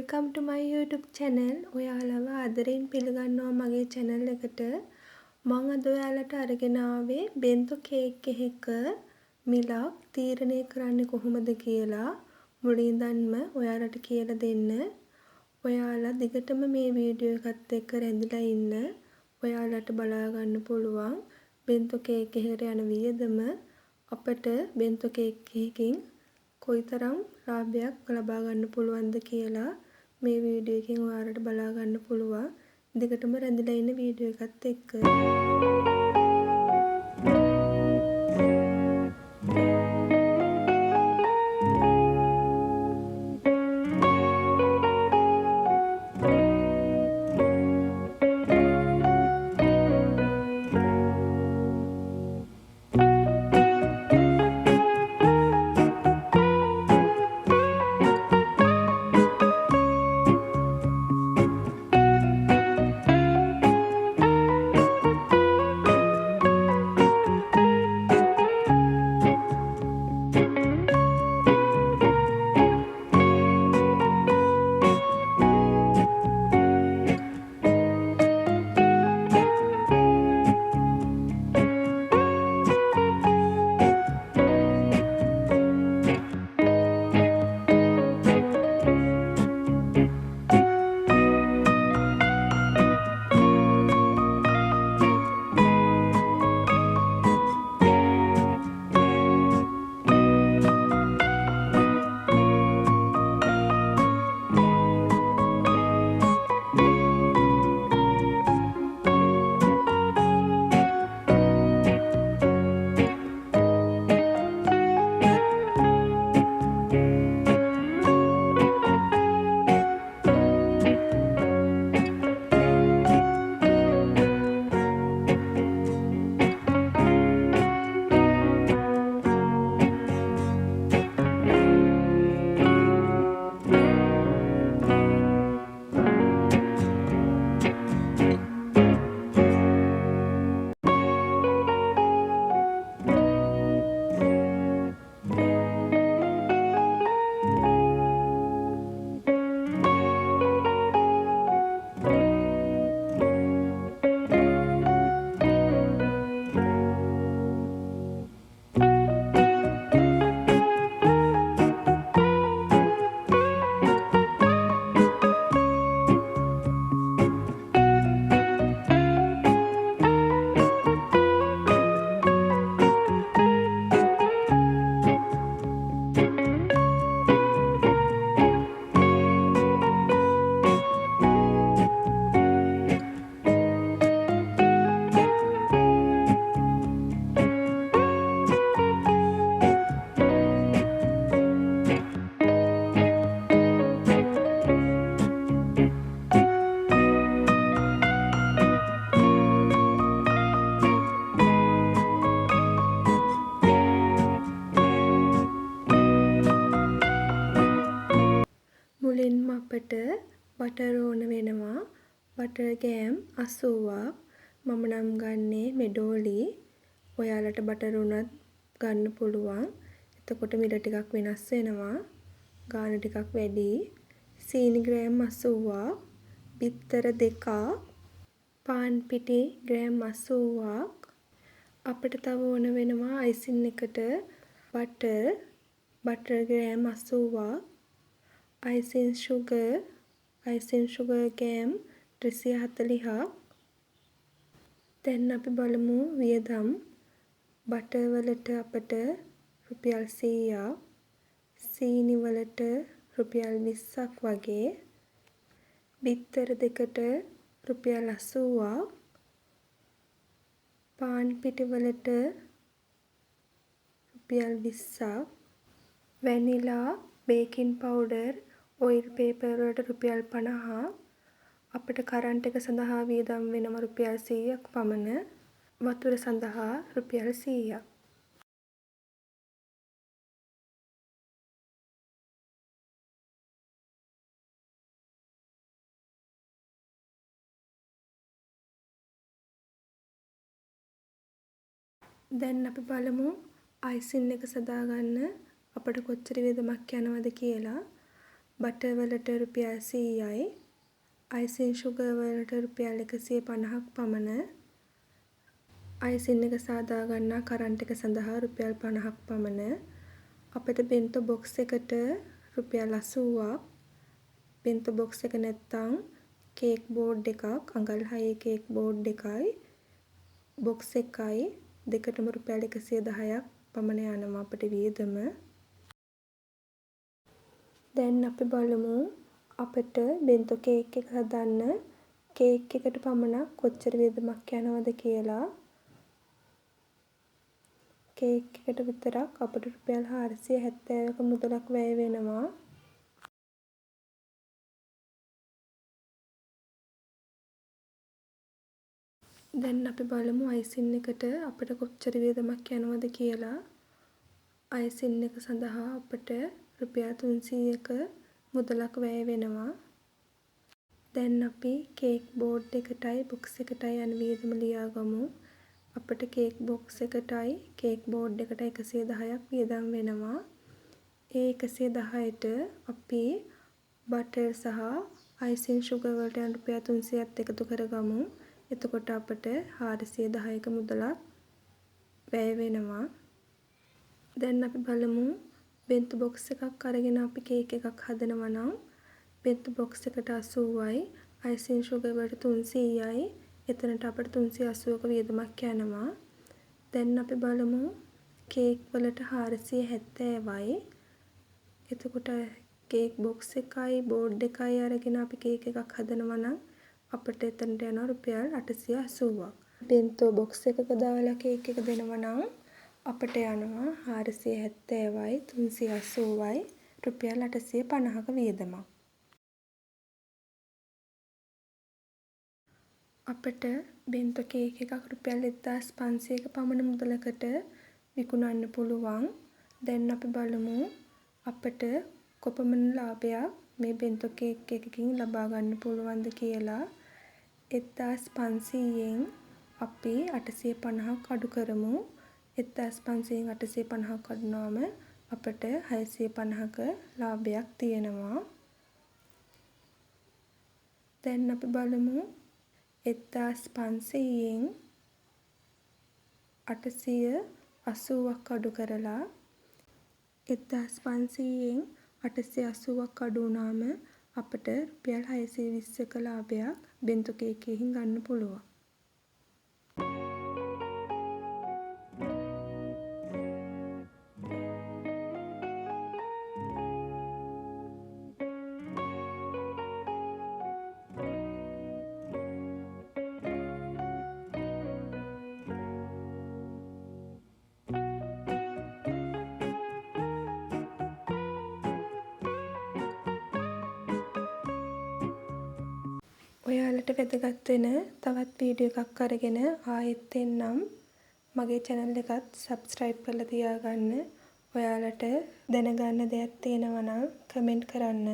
Welcome to my YouTube channel. ඔයාලව ආදරෙන් පිළිගන්නවා මගේ channel එකට. මම අද ඔයාලට අරගෙන ආවේ බෙන්තෝ කේක් එකක මිලක් තීරණය කරන්නේ කොහොමද කියලා මුලින්දන්ම ඔයාලට කියලා දෙන්න. ඔයාලා දිගටම මේ වීඩියෝ එකත් එක්ක රැඳිලා ඉන්න. ඔයාලට බලා ගන්න පුළුවන් බෙන්තෝ කේක් එකකට යන වියදම අපට බෙන්තෝ කේක් එකකින් කොයිතරම් ලාභයක් ලබා ගන්න පුළුවන්ද කියලා මේ වීඩියෝ එකෙන් ඔයාලට බලා ගන්න පුළුවන්. දිගටම රැඳිලා ඉන්න වීඩියෝ එකත් එක්ක. මුලින්ම අපට බටර් ඕන වෙනවා. බටර් ගෑම් 80ක්. මම නම් ගන්නේ මෙඩෝලි. ඔයාලට බටර් උනත් ගන්න පුළුවන්. එතකොට මිල ටිකක් වෙනස් වෙනවා. ගාන ටිකක් වැඩි. සීනි ග්‍රෑම් 80ක්. බිත්තර 2ක්. පාන් පිටි ග්‍රෑම් 80ක්. අපිට තව ඕන වෙනවා අයිසින් එකට බටර් ග්‍රෑම් 80ක්. icing sugar ගෑම් 340ක්. දැන් අපි බලමු වියදම්. බටර් වලට අපට රුපියල් 100ක්, සීනි වලට රුපියල් 20ක් වගේ, බිත්තර දෙකට රුපියල් 80ක්, පාන් පිටි වලට රුපියල් 20ක්, vanilla, baking powder, oil paper වලට රුපියල් 50ක්. අපිට කරන්ට් එක සඳහා වියදම් වෙනවා රුපියල් 100ක් පමණ. වතුර සඳහා රුපියල් 100ක්. දැන් අපි බලමු අයිසින් එක සදා ගන්න අපිට කොච්චර වියදමක් යනවද කියලා. බටර් වලට රුපියල් 100යි. අයිසින් ෂුගර් වලට රුපියල් 150ක් පමණ. අයිසින් එක සාදා ගන්නා කරන්ට් එක සඳහා රුපියල් 50ක් පමණ. අපිට බෙන්තෝ බොක්ස් එකට රුපියල් 80ක්. බෙන්තෝ බොක්ස් එක නැත්තම් කේක් බෝඩ් එකක්, අඟල් 6 කේක් බෝඩ් එකයි, බොක්ස් එකයි දෙකටම රුපියල් 110ක් පමණ යනවා අපිට වියදම. දැන් අපි බලමු අපිට බෙන්තෝ කේක් එක හදන්න කේක් එකට පමණක් කොච්චර වියදමක් යනවද කියලා. කේක් එකට විතරක් අපිට රුපියල් 470ක මුදලක් වැය වෙනවා. දැන් අපි බලමු අයිසින් එකට අපිට කොච්චර වියදමක් යනවද කියලා. අයිසින් එක සඳහා අපිට රුපියල් 300ක මුදලක් වැය වෙනවා. දැන් අපි කේක් බෝඩ් එකටයි බොක්ස් එකටයි යන වියදම ලියාගමු. අපිට කේක් බොක්ස් එකටයි කේක් බෝඩ් එකටයි 110ක් වියදම් වෙනවා. ඒ 110ට අපි බටර් සහ අයිසින් ෂුගර් වලට යන රුපියල් 300ත් එකතු කරගමු. එතකොට අපට 410ක මුදලක් වැය වෙනවා. දැන් අපි බලමු බෙන්තෝ බොක්ස් එකක් අරගෙන අපි කේක් එකක් හදනවා නම් බෙන්තෝ බොක්ස් එකට 80යි, අයිසින් ෂුගර් වලට 300යි. එතනට අපට 380ක වියදමක් යනවා. දැන් අපි බලමු කේක් වලට 470යි. එතකොට කේක් බොක්ස් එකයි බෝඩ් එකයි අරගෙන අපි කේක් එකක් හදනවා නම් අපිට එතනට යනවා රුපියල් 880ක්. බෙන්තෝ බොක්ස් එකක දාලා කේක් එක දෙනවා නම් අපිට යනවා 470යි 380යි රුපියල් 850ක වියදමක්. අපිට බෙන්තෝ කේක් එකක් රුපියල් 1500ක පමණ මුදලකට විකුණන්න පුළුවන්. දැන් අපි බලමු අපිට කොපමණ ලාභයක් මේ බෙන්තෝ කේක් එකකින් ලබා ගන්න පුළුවන්ද කියලා. 1500න් අපි 850ක් අඩු කරමු. 1500න් 850ක් අඩුනාම අපිට 650ක ලාභයක් තියෙනවා. දැන් අපි බලමු 1500න් 880ක් අඩු කරලා 1500න් 880ක් අඩු වුණාම අපිට රුපියල් 620ක ලාභයක් බෙන්තෝ කේක් එකකින් ගන්න පුළුවන්. ඔයාලට වැදගත් වෙන තවත් වීඩියෝ එකක් අරගෙන ආයෙත් එන්නම්. මගේ channel එකත් subscribe කරලා තියාගන්න. ඔයාලට දැනගන්න දෙයක් තියෙනවා නම් කමෙන්ට් කරන්න.